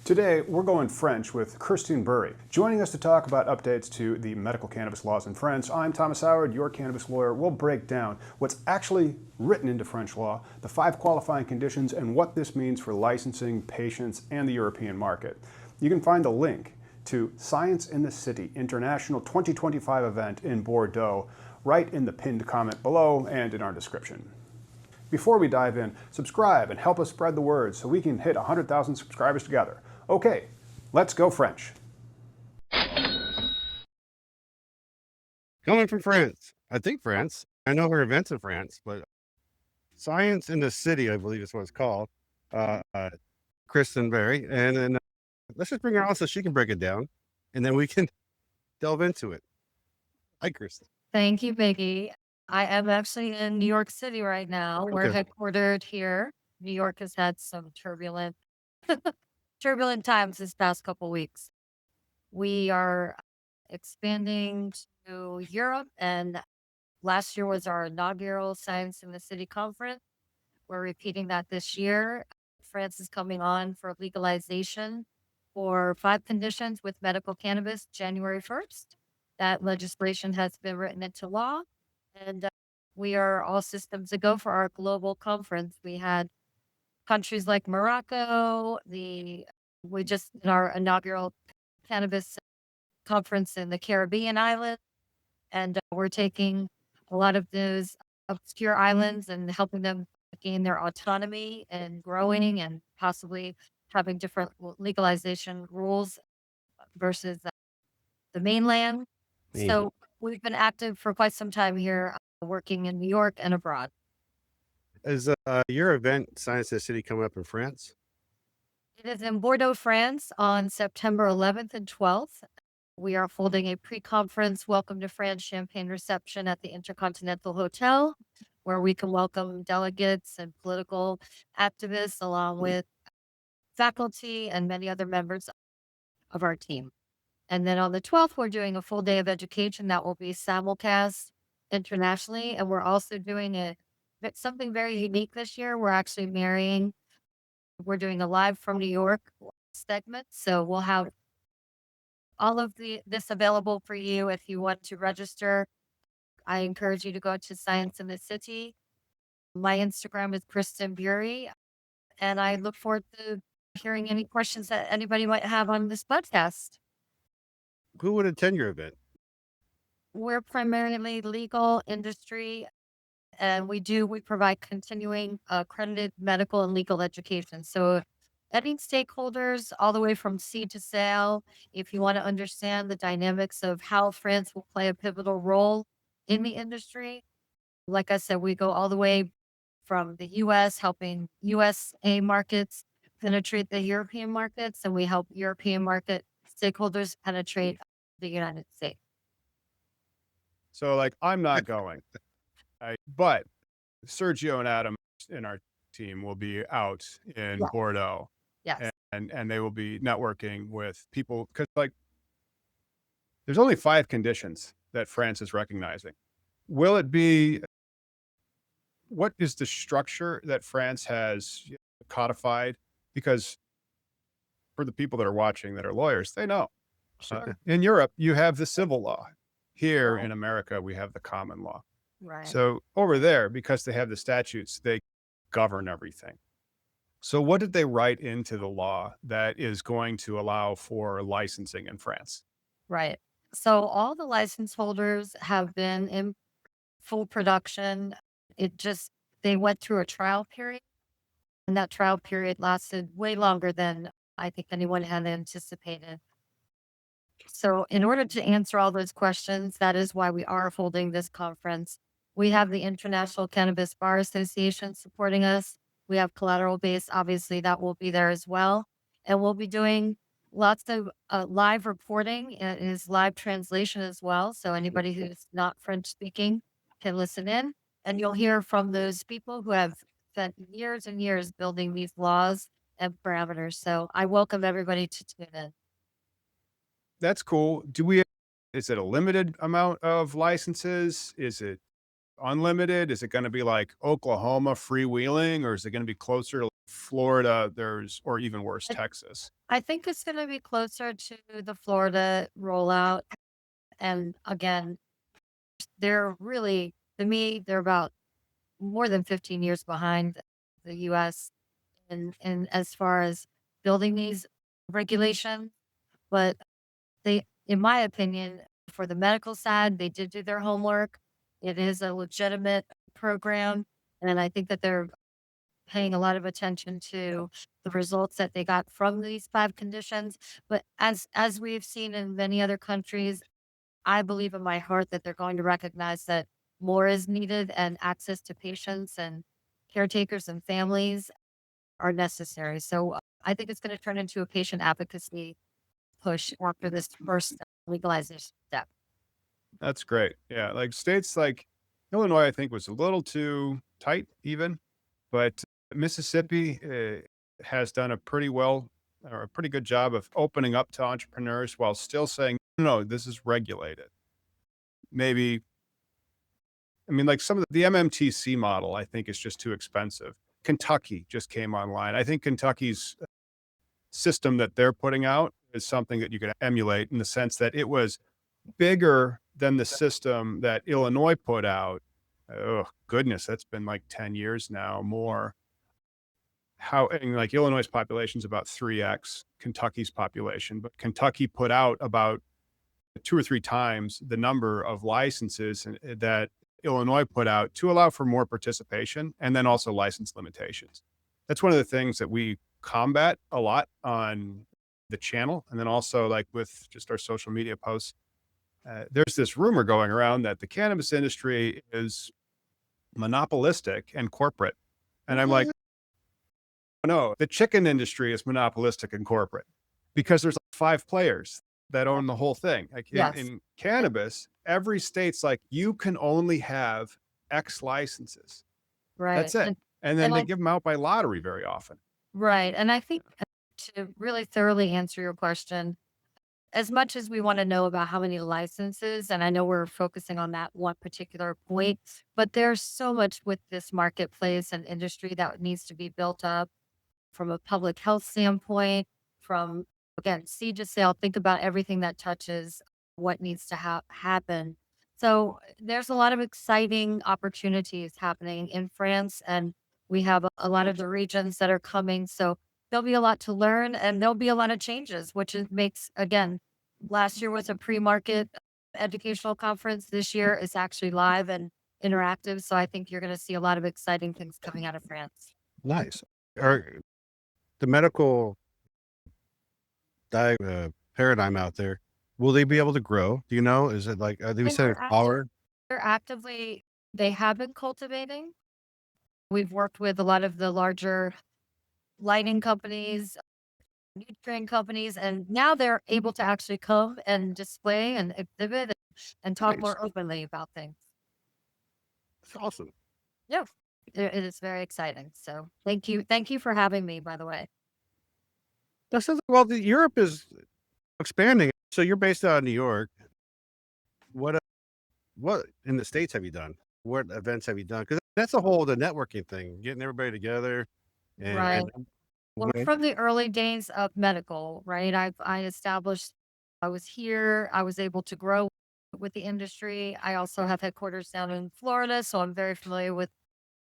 Today, we're going French with Kristen Beury. Joining us to talk about updates to the medical cannabis laws in France, I'm Thomas Howard, your cannabis lawyer. We'll break down what's actually written into French law, the 5 qualifying conditions, and what this means for licensing, patients, and the European market. You can find a link to Science in the City International 2025 event in Bordeaux right in the pinned comment below and in our description. Before we dive in, subscribe and help us spread the word so we can hit 100,000 subscribers together. Okay, let's go French. Coming from France. I think France. I know her events in France, but Science in the City, I believe is what it's called. Kristen Beury. And then let's just bring her on so she can break it down and then we can delve into it. Hi, Kristen. Thank you, Biggie. I am actually in New York City right now. We're Okay. headquartered here. New York has had some turbulent times this past couple weeks. We are expanding to Europe, and last year was our inaugural Science in the City conference. We're repeating that this year. France is coming on for legalization for 5 conditions with medical cannabis January 1st. That legislation has been written into law, and we are all systems to go for our global conference. We had countries like Morocco, we just did our inaugural cannabis conference in the Caribbean island, and we're taking a lot of those obscure islands and helping them gain their autonomy and growing and possibly having different legalization rules versus the mainland. So we've been active for quite some time here, working in New York and abroad. Is your event, Science in the City, coming up in France? It is in Bordeaux, France on September 11th and 12th. We are holding a pre-conference Welcome to France champagne reception at the Intercontinental Hotel, where we can welcome delegates and political activists along with faculty and many other members of our team. And then on the 12th, we're doing a full day of education that will be simulcast internationally. And we're also doing something very unique this year. We're doing a live from New York segment. So we'll have all of this available for you if you want to register. I encourage you to go to Science in the City. My Instagram is Kristen Beury, and I look forward to hearing any questions that anybody might have on this podcast. Who would attend your event? We're primarily legal industry, and we provide continuing accredited medical and legal education. So any stakeholders all the way from seed to sale, if you want to understand the dynamics of how France will play a pivotal role in the industry. Like I said, we go all the way from the US, helping USA markets penetrate the European markets, and we help European market stakeholders penetrate the United States. So, I'm not going, but Sergio and Adam in our team will be out in Bordeaux. Yes. And they will be networking with people because, there's only 5 conditions that France is recognizing. Will it be, what is the structure that France has codified? Because for the people that are watching that are lawyers, they know. In Europe, you have the civil law. Here in America, we have the common law. Right. So over there, because they have the statutes, they govern everything. So what did they write into the law that is going to allow for licensing in France? Right. So all the license holders have been in full production. They went through a trial period, and that trial period lasted way longer than I think anyone had anticipated. So in order to answer all those questions, that is why we are holding this conference. We have the International Cannabis Bar Association supporting us. We have Collateral Base, obviously, that will be there as well. And we'll be doing lots of live reporting. It is live translation as well. So anybody who's not French speaking can listen in. And you'll hear from those people who have spent years and years building these laws and parameters. So I welcome everybody to tune in. That's cool. Is it a limited amount of licenses? Is it unlimited? Is it going to be like Oklahoma freewheeling, or is it going to be closer to Florida? Or even worse, I, Texas? I think it's going to be closer to the Florida rollout. And again, they're really, to me, they're about more than 15 years behind the US in as far as building these regulations. But they, in my opinion, for the medical side, they did do their homework. It is a legitimate program. And I think that they're paying a lot of attention to the results that they got from these five conditions. But as we've seen in many other countries, I believe in my heart that they're going to recognize that more is needed and access to patients and caretakers and families are necessary. So I think it's going to turn into a patient advocacy push after this first legalization step. That's great. Yeah, like states like Illinois, I think was a little too tight even, but Mississippi has done a pretty well or a pretty good job of opening up to entrepreneurs while still saying, no, this is regulated. Maybe, I mean, like some of the MMTC model, I think is just too expensive. Kentucky just came online. I think Kentucky's system that they're putting out is something that you could emulate in the sense that it was bigger than the system that Illinois put out. Oh, goodness, that's been like 10 years now, more. How, and like Illinois' population is about 3x Kentucky's population, but Kentucky put out about 2 or 3 times the number of licenses that Illinois put out to allow for more participation and then also license limitations. That's one of the things that we combat a lot on the channel. And then also like with just our social media posts, there's this rumor going around that the cannabis industry is monopolistic and corporate. And I'm like, no, the chicken industry is monopolistic and corporate because there's like 5 players that own the whole thing. Like Yes. in cannabis, every state's like, you can only have X licenses. Right. That's it. And then And they I give them out by lottery very often. right. And I think to really thoroughly answer your question, as much as we want to know about how many licenses, and I know we're focusing on that one particular point, but there's so much with this marketplace and industry that needs to be built up from a public health standpoint, from again, seed to sale, think about everything that touches what needs to happen. So there's a lot of exciting opportunities happening in France, and we have a lot of the regions that are coming. So there'll be a lot to learn, and there'll be a lot of changes, which makes again, last year was a pre-market educational conference. This year is actually live and interactive. So I think you're going to see a lot of exciting things coming out of France. Nice. Are the medical paradigm out there, will they be able to grow? Do you know? Is it like, are they And setting power? they're actively they have been cultivating. We've worked with a lot of the larger lighting companies, nutrient companies, and now they're able to actually come and display and exhibit and talk Nice. more openly about things. That's awesome. Yeah, it is very exciting. So thank you for having me. By the way, That sounds well. Europe is expanding. So you're based out of New York. What what in the States have you done? What events have you done? Because that's a whole the networking thing, getting everybody together right? and Well, when from the early days of medical, right? I established. I was here. I was able to grow with the industry. I also have headquarters down in Florida, so I'm very familiar with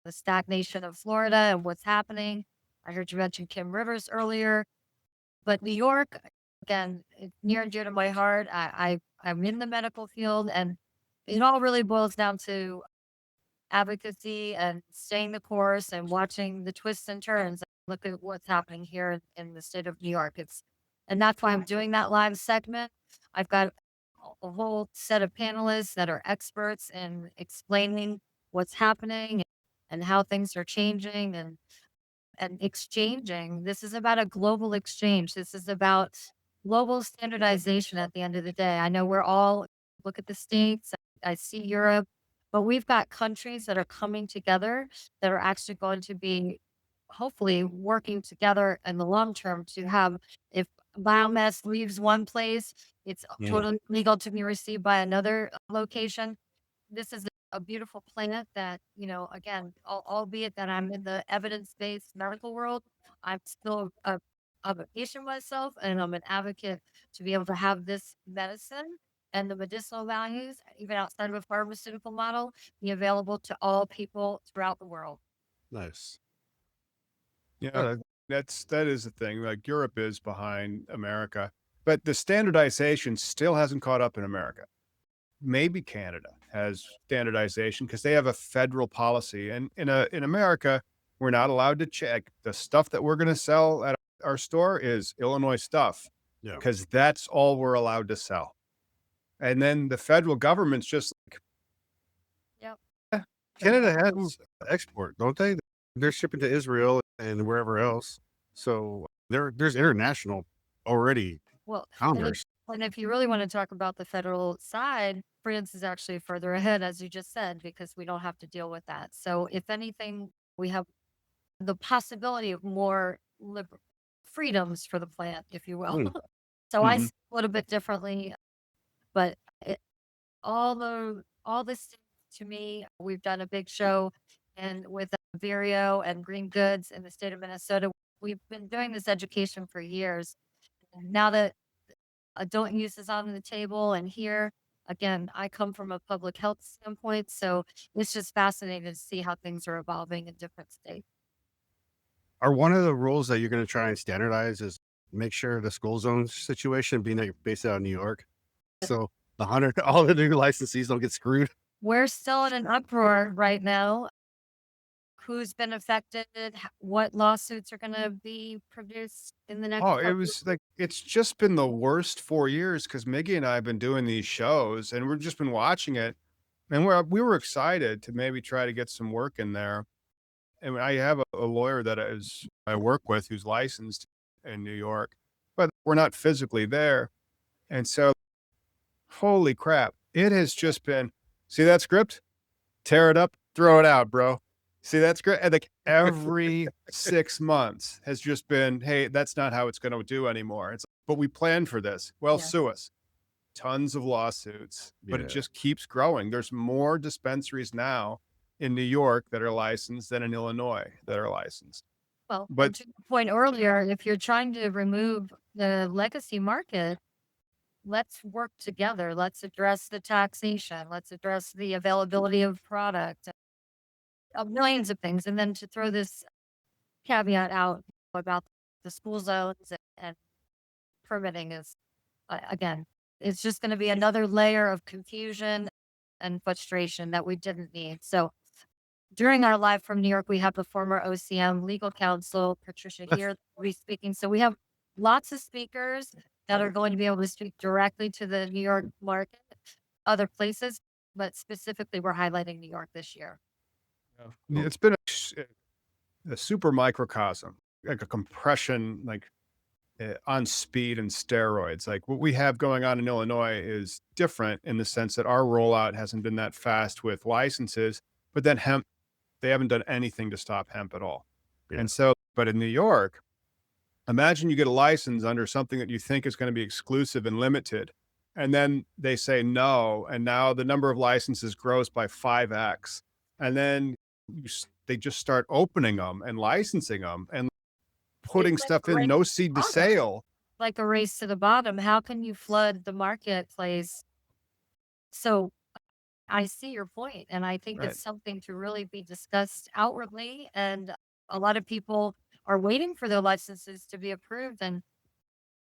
the stagnation of Florida and what's happening. I heard you mention Kim Rivers earlier, but New York, again, it's near and dear to my heart. I'm in the medical field, and it all really boils down to advocacy and staying the course and watching the twists and turns. Look at what's happening here in the state of New York. And that's why I'm doing that live segment. I've got a whole set of panelists that are experts in explaining what's happening and how things are changing and exchanging. This is about a global exchange. This is about global standardization at the end of the day. I know we're all look at the States, I see Europe, but we've got countries that are coming together that are actually going to be hopefully working together in the long term to have if biomass leaves one place, it's Mm. totally legal to be received by another location. This is a beautiful plant that, again, albeit that I'm in the evidence-based medical world, I'm still I'm a patient myself and I'm an advocate to be able to have this medicine and the medicinal values, even outside of a pharmaceutical model, be available to all people throughout the world. Nice. Yeah, Uh, that is the thing. Like Europe is behind America, but the standardization still hasn't caught up in America. Maybe Canada has standardization because they have a federal policy, and in America, we're not allowed to check the stuff that we're going to sell at our store is Illinois stuff yeah. because that's all we're allowed to sell. And then the federal government's just like, Yep. "Eh, Canada mm, has export, don't they? They're shipping to Israel and wherever else. So there's international already Well, and if commerce. and if you really want to talk about the federal side, France is actually further ahead, as you just said, because we don't have to deal with that. So if anything, we have the possibility of more freedoms for the plant, if you will. Mm. So I see mhm. it a little bit differently, but all this to me, we've done a big show and with Vireo and Green Goods in the state of Minnesota. We've been doing this education for years. And now that adult use is on the table and here, again, I come from a public health standpoint, so it's just fascinating to see how things are evolving in different states. Are one of the rules that you're going to try and standardize is make sure the school zone situation, being that you're based out of New York, so all the new licensees don't get screwed. We're still in an uproar right now. Who's been affected? What lawsuits are going to be produced in the next Oh, it couple of was like it's just been the worst 4 years because Miggy and I have been doing these shows and we've just been watching it, and we were excited to maybe try to get some work in there. And I have a lawyer that I work with who's licensed in New York, but we're not physically there. And so, holy crap, it has just been, see that script? Tear it up, throw it out, bro. See that script? And like every 6 months has just been, hey, that's not how it's going to do anymore. It's, but we planned for this. Well, Yeah. sue us. Tons of lawsuits, but it Yeah. just keeps growing. There's more dispensaries now in New York that are licensed than in Illinois that are licensed. Well, But and to the point earlier, if you're trying to remove the legacy market, let's work together. Let's address the taxation. Let's address the availability of product, millions of things. And then to throw this caveat out about the school zones and permitting is, again, it's just going to be another layer of confusion and frustration that we didn't need. So during our live from New York, we have the former OCM legal counsel, Patricia here, that will be speaking. So we have lots of speakers that are going to be able to speak directly to the New York market, other places, but specifically we're highlighting New York this year. it's been a super microcosm, like a compression, like on speed and steroids. Like what we have going on in Illinois is different in the sense that our rollout hasn't been that fast with licenses, but then hemp, they haven't done anything to stop hemp at all. Yeah. And so, but in New York, imagine you get a license under something that you think is going to be exclusive and limited. And then they say no. And now the number of licenses grows by 5x. And then they just start opening them and licensing them and It's putting like stuff a in race no to seed the to bottom. sale. Like a race to the bottom. How can you flood the marketplace? So I see your point, and I think Right. it's something to really be discussed outwardly. And a lot of people are waiting for their licenses to be approved and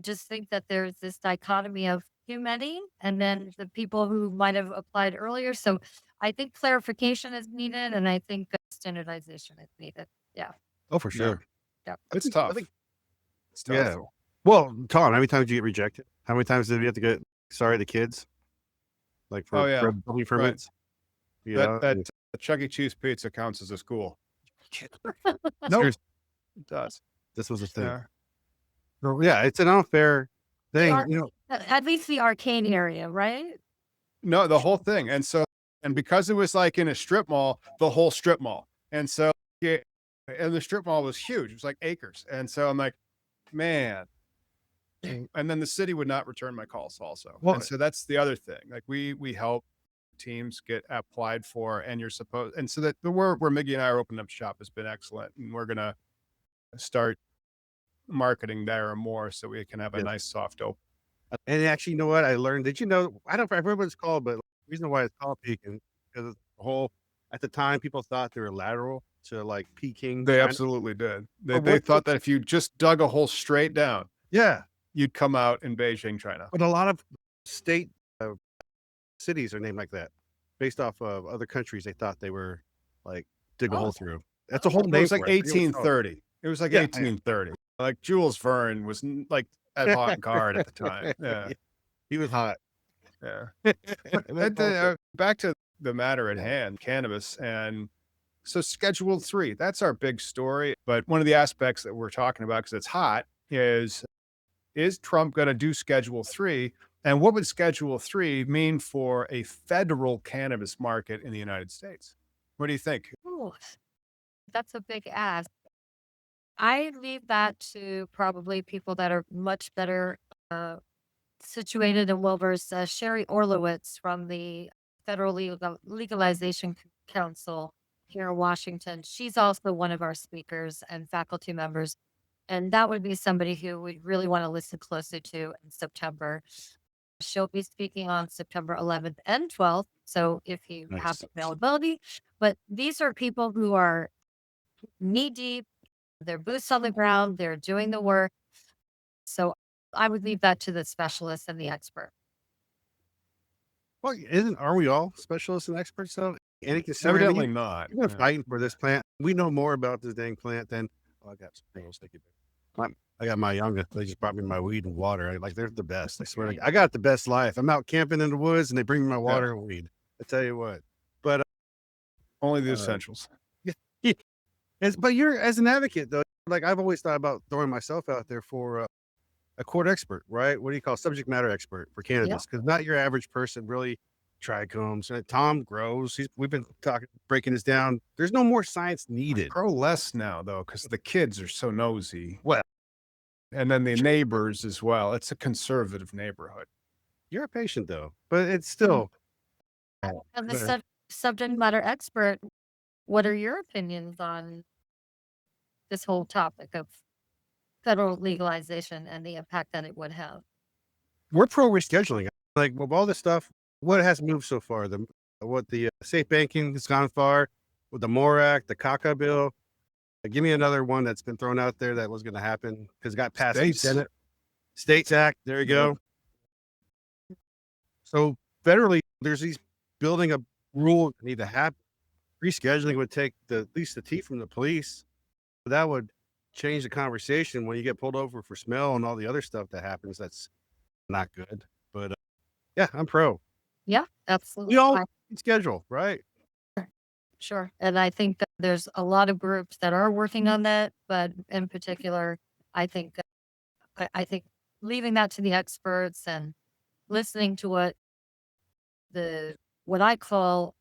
just think that there's this dichotomy of too many and then the people who might have applied earlier. So I think clarification is needed, and I think standardization is needed. Yeah. Oh, for Yeah. sure. Yeah. It's I think, tough. It's yeah. tough. Well, Colin, how many times did you get rejected? How many times did you have to get sorry the kids like Oh for yeah. building Right. permits? You know, That Chuck E. Cheese pizza counts as a school. Nope. seriously, It does. this was a thing. Yeah. So, yeah, it's an unfair The thing. ar- at least the arcade area, right? No, the whole thing. And so, and because it was like in a strip mall, the whole strip mall. And so, yeah, and the strip mall was huge. It was like acres. And so I'm like, man. And then the city would not return my calls also. Well, And so that's the other thing. Like we help teams get applied for, and you're supposed, and so that the where Miggy and I are opening up shop has been excellent, and we're gonna start marketing there more so we can have a Yeah. nice soft open. And actually, you know what I learned? Did you know? I don't remember what it's called, but the reason why it's called Peking because the whole at the time people thought they were lateral to like Peking, They China. absolutely did. They But what? thought that if you just dug a hole straight down, Yeah, you'd come out in Beijing, China. but a lot of state cities are named like that, based off of other countries. They thought they were like dig a hole Oh, through. That's a whole It name was like for it. I forget what it's called. 1830. It was like Yeah, 1830. Like Jules Verne was like avant-garde at the time. Yeah, he was hot. yeah. That's awesome. Back to the matter at hand, cannabis. And so Schedule 3, that's our big story. But one of the aspects that we're talking about, because it's hot, is Trump going to do Schedule 3? And what would Schedule 3 mean for a federal cannabis market in the United States? What do you think? ooh, that's a big ask. I leave that to probably people that are much better situated and well versed. Sherry Orlowitz from the Federal Legalization Council here in Washington. She's also one of our speakers and faculty members. And that would be somebody who we really want to listen closely to in September. She'll be speaking on September 11th and 12th. So if you have Nice. availability, but these are people who are knee deep, they're boots on the ground, they're doing the work. So I would leave that to the specialist and the expert. Well, aren't we all specialists and experts though? Any consideration? Evidently not. You've been Yeah. fighting for this plant. We know more about this dang plant than I got some things. Thank you. I got my youngest. They just brought me my weed and water. They're the best. I swear to God. I got the best life. I'm out camping in the woods and they bring me my water and weed. I tell you what. But Only the essentials. yeah, but you're as an advocate though. Like I've always thought about throwing myself out there for a court expert, right? What do you call subject matter expert for cannabis? Because not your average person really trichomes. Tom grows. We've been breaking this down. There's no more science needed. Grow less now, though, because the kids are so nosy. Well, And then the neighbors as well. It's a conservative neighborhood. you're a patient though, but it's still. And the subject matter expert, what are your opinions on this whole topic of federal legalization and the impact that it would have? We're pro rescheduling. Like with all this stuff, what has moved so far? What the safe banking has gone far with the MORE Act, the CACA bill. Give me another one that's been thrown out there that was going to happen because it got passed in the Senate. States Act. There you go. So federally, there's these building a rule that need to happen. Rescheduling would take at least the teeth from the police. That would change the conversation when you get pulled over for smell and all the other stuff that happens. That's not good. But yeah, I'm pro. Yeah, absolutely. We all schedule, right? Sure. And I think that there's a lot of groups that are working on that, but in particular, I think leaving that to the experts and listening to what I call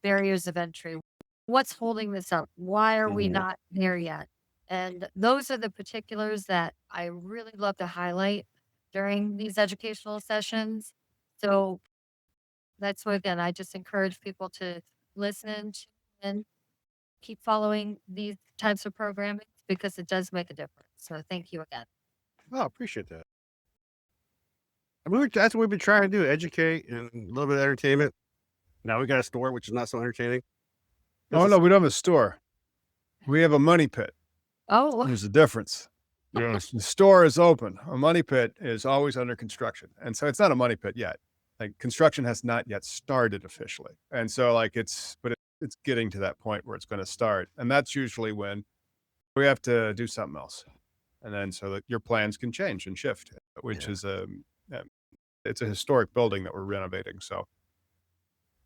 barriers of entry. What's holding this up? Why are we not there yet? And those are the particulars that I really love to highlight during these educational sessions. So that's why, again, I just encourage people to listen and keep following these types of programming because it does make a difference. So thank you again. Oh, appreciate that. I mean, that's what we've been trying to do, educate and a little bit of entertainment. Now we got a store, which is not so entertaining. Oh, no, we don't have a store. We have a money pit. Oh, There's a difference. Yes. The store is open. A money pit is always under construction. And so it's not a money pit yet. Like construction has not yet started officially. And so it's getting to that point where it's going to start. And that's usually when we have to do something else. And then so that your plans can change and shift, which is it's a historic building that we're renovating. So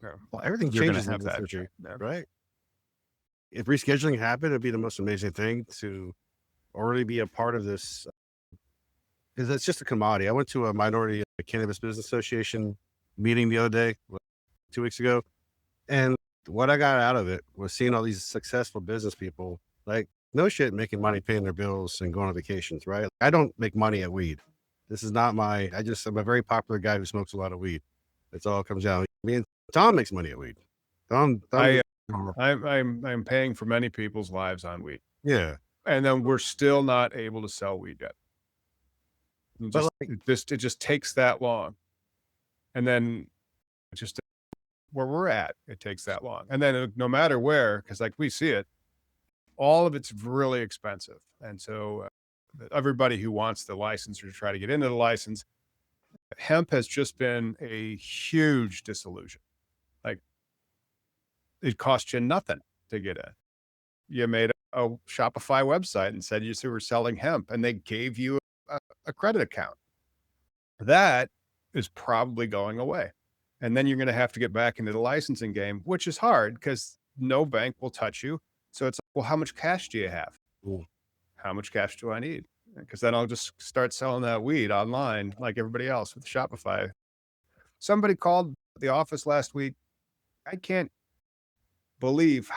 Well, everything you're going changes to have in this that, country, yeah. right? If rescheduling happened, it'd be the most amazing thing to already be a part of this. Because it's just a commodity. I went to a minority cannabis business association meeting the other day, 2 weeks ago. And what I got out of it was seeing all these successful business people, like no shit, making money, paying their bills and going on vacations, right? I don't make money at weed. This is not I'm a very popular guy who smokes a lot of weed. That's all it comes down. mean, Tom makes money at weed. Tom, I I'm paying for many people's lives on weed, yeah, and then we're still not able to sell weed yet. but like, It just takes that long, and then just where we're at, it takes that long, and then no matter where, because like we see it, all of it's really expensive, and so everybody who wants the license or to try to get into the license, hemp has just been a huge disillusion. Like it cost you nothing to get in. You made a Shopify website and said you were selling hemp, and they gave you a credit account. That is probably going away. And then you're going to have to get back into the licensing game, which is hard because no bank will touch you. So it's like, well, how much cash do you have? mm, How much cash do I need? Because then I'll just start selling that weed online like everybody else with Shopify. Somebody called the office last week. I can't believe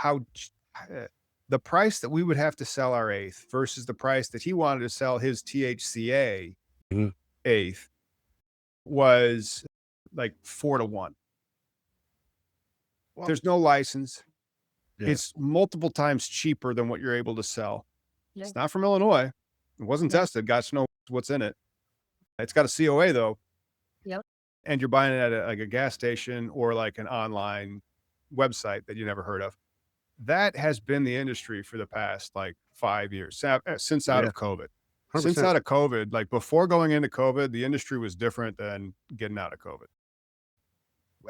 the price that we would have to sell our eighth versus the price that he wanted to sell his THCA mhm, eighth was like 4 to 1. well, There's no license. yeah, It's multiple times cheaper than what you're able to sell. Yeah. It's not from Illinois. It wasn't Yeah. tested. Got to know what's in it. It's got a COA though. Yep. And you're buying it at like a gas station or like an online website that you never heard of. That has been the industry for the past like 5 years since out yeah, of COVID. Since 100%. out of COVID, like before going into COVID, the industry was different than getting out of COVID.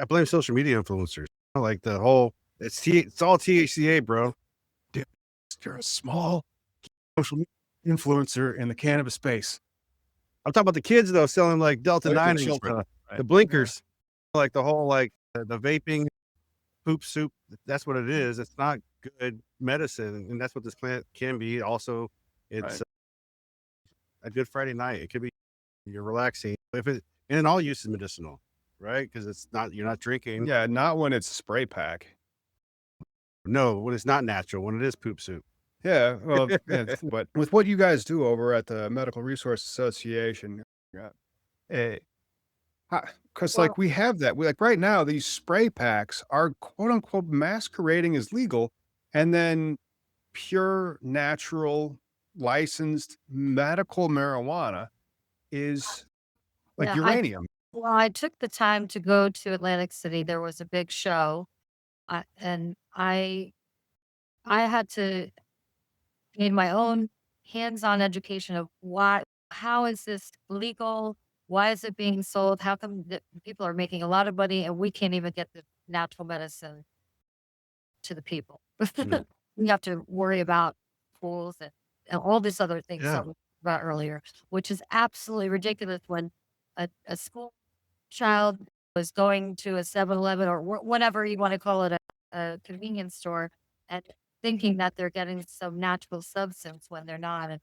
I blame social media influencers. Like the whole, it's all THCA, bro. Dude, you're a small social media influencer in the cannabis space. I'm talking about the kids though, selling like Delta Like the 9 and children, the right? blinkers, like the whole like the vaping poop soup. That's what it is. It's not good medicine, and that's what this plant can be. Also, it's Right. a good Friday night. It could be you're relaxing. If it and all use is medicinal, right? Because it's not you're not drinking. Yeah, not when it's spray pack. No, when it's not natural, when it is poop soup. Yeah, well, but with what you guys do over at the Medical Resource Association, yeah, because Well, like we have that. We like right now, these spray packs are quote unquote masquerading as legal, and then pure natural licensed medical marijuana is like yeah, uranium. I took the time to go to Atlantic City. There was a big show, and I had to gain my own hands-on education of how is this legal? Why is it being sold? How come people are making a lot of money and we can't even get the natural medicine to the people? Mm. We have to worry about schools and all these other things Yeah, that we talked about earlier, which is absolutely ridiculous when a school child was going to a 7-Eleven or whatever you want to call it, a convenience store, and thinking that they're getting some natural substance when they're not. And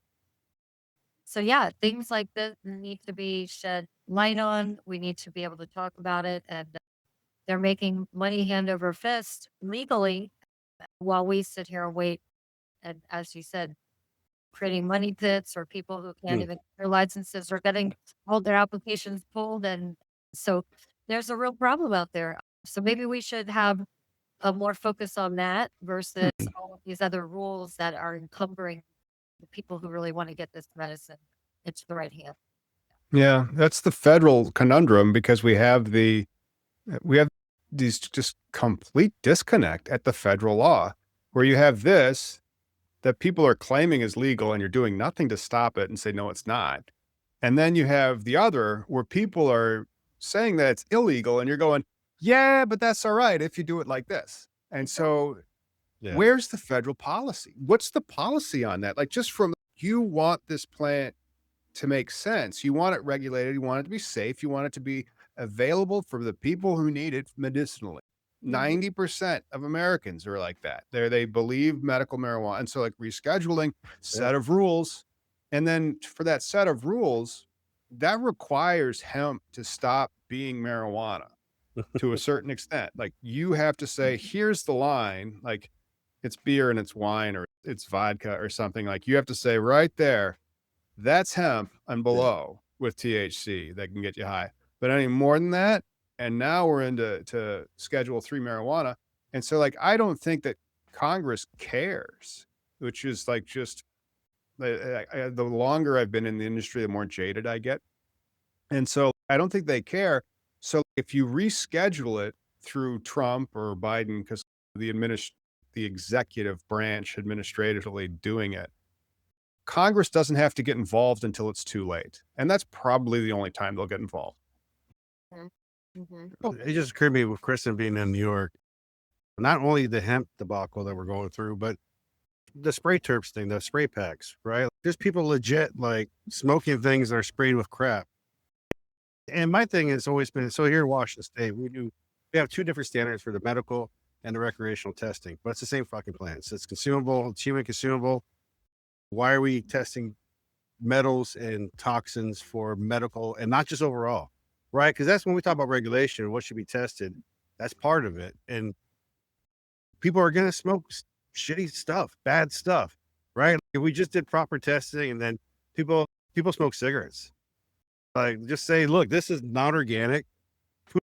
so, yeah, things like this need to be shed light on. We need to be able to talk about it. And they're making money hand over fist legally while we sit here and wait. And as you said, creating money pits or people who can't mm, even get their licenses or getting all their applications pulled. And so there's a real problem out there. So maybe we should have a more focus on that versus all of these other rules that are encumbering the people who really want to get this medicine into the right hand. Yeah, that's the federal conundrum because we have these just complete disconnect at the federal law where you have this that people are claiming is legal and you're doing nothing to stop it and say, no, it's not. And then you have the other where people are saying that it's illegal and you're going, yeah, but that's all right if you do it like this. And so yeah. where's the federal policy? What's the policy on that? Like just from you want this plant to make sense. You want it regulated. You want it to be safe. You want it to be available for the people who need it medicinally. 90% of Americans are like that. They believe medical marijuana. And so like rescheduling, Yeah. set of rules. And then for that set of rules, that requires hemp to stop being marijuana to a certain extent. Like you have to say, here's the line, like it's beer and it's wine or it's vodka or something. Like you have to say right there, that's hemp and Yeah. below with THC that can get you high. But any more than that, and now we're into Schedule 3 marijuana. And so, like, I don't think that Congress cares, which is like just the longer I've been in the industry, the more jaded I get. And so I don't think they care. So if you reschedule it through Trump or Biden, because the executive branch administratively doing it, Congress doesn't have to get involved until it's too late. And that's probably the only time they'll get involved. Mm-hmm. Well, it just occurred to me with Kristen being in New York, not only the hemp debacle that we're going through, but the spray terps thing, the spray packs, right? There's people legit like smoking things that are sprayed with crap. And my thing has always been, so here in Washington State, we have two different standards for the medical and the recreational testing, but it's the same fucking plants. It's consumable, it's human consumable. Why are we testing metals and toxins for medical and not just overall, right? Because that's when we talk about regulation, what should be tested. That's part of it. And people are going to smoke shitty stuff, bad stuff, right? If we just did proper testing and then people smoke cigarettes, like just say, look, this is non-organic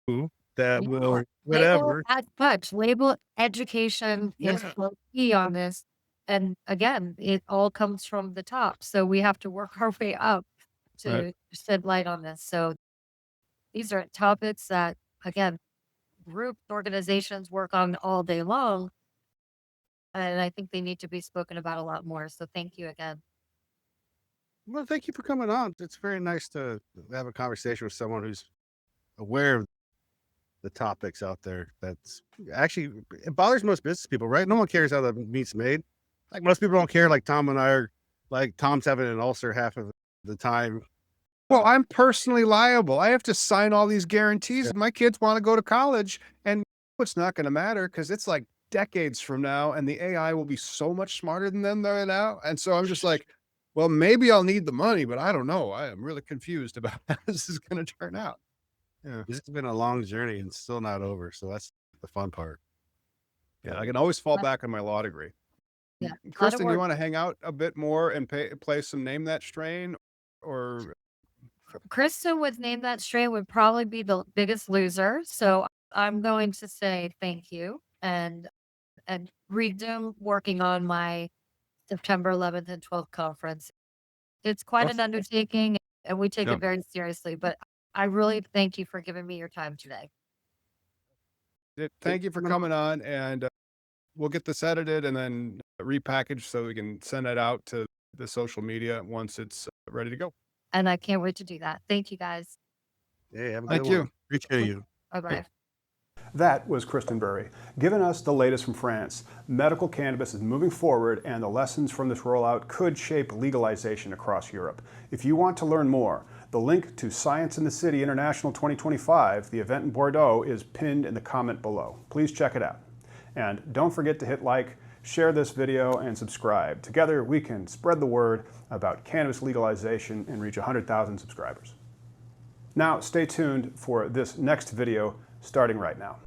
food that will Label whatever. as much. Label education is Yeah. key on this. And again, it all comes from the top. So we have to work our way up Right. to shed light on this. So these are topics that, again, group organizations work on all day long. And I think they need to be spoken about a lot more. So thank you again. Well, thank you for coming on. It's very nice to have a conversation with someone who's aware of the topics out there. That's actually, it bothers most business people, right? No one cares how the meat's made. Like most people don't care. Like Tom and I are, like Tom's having an ulcer half of the time. Well, I'm personally liable. I have to sign all these guarantees. Yeah. My kids want to go to college, and it's not going to matter because it's like decades from now, and the AI will be so much smarter than them right now. And so I'm just like, well, maybe I'll need the money, but I don't know. I am really confused about how this is going to turn out. Yeah. This has been a long journey and still not over. So that's the fun part. Yeah, I can always fall back on my law degree. Yeah. Lot of Kristen, you work. want to hang out a bit more and play some Name That Strain? Or Kristen with Name That Strain would probably be the biggest loser. So I'm going to say thank you and resume working on my September 11th and 12th conference. It's quite an undertaking and we take Yeah. it very seriously, but I really thank you for giving me your time today. Thank you for coming on, and we'll get this edited and then repackaged so we can send it out to the social media once it's ready to go. And I can't wait to do that. Thank you guys. Hey, have a Thank good you. one. Appreciate you. Bye-bye. That was Kristen Beury, giving us the latest from France. Medical cannabis is moving forward, and the lessons from this rollout could shape legalization across Europe. If you want to learn more, the link to Science in the City International 2025, the event in Bordeaux, is pinned in the comment below. Please check it out. And don't forget to hit like, share this video, and subscribe. Together, we can spread the word about cannabis legalization and reach 100,000 subscribers. Now, stay tuned for this next video starting right now.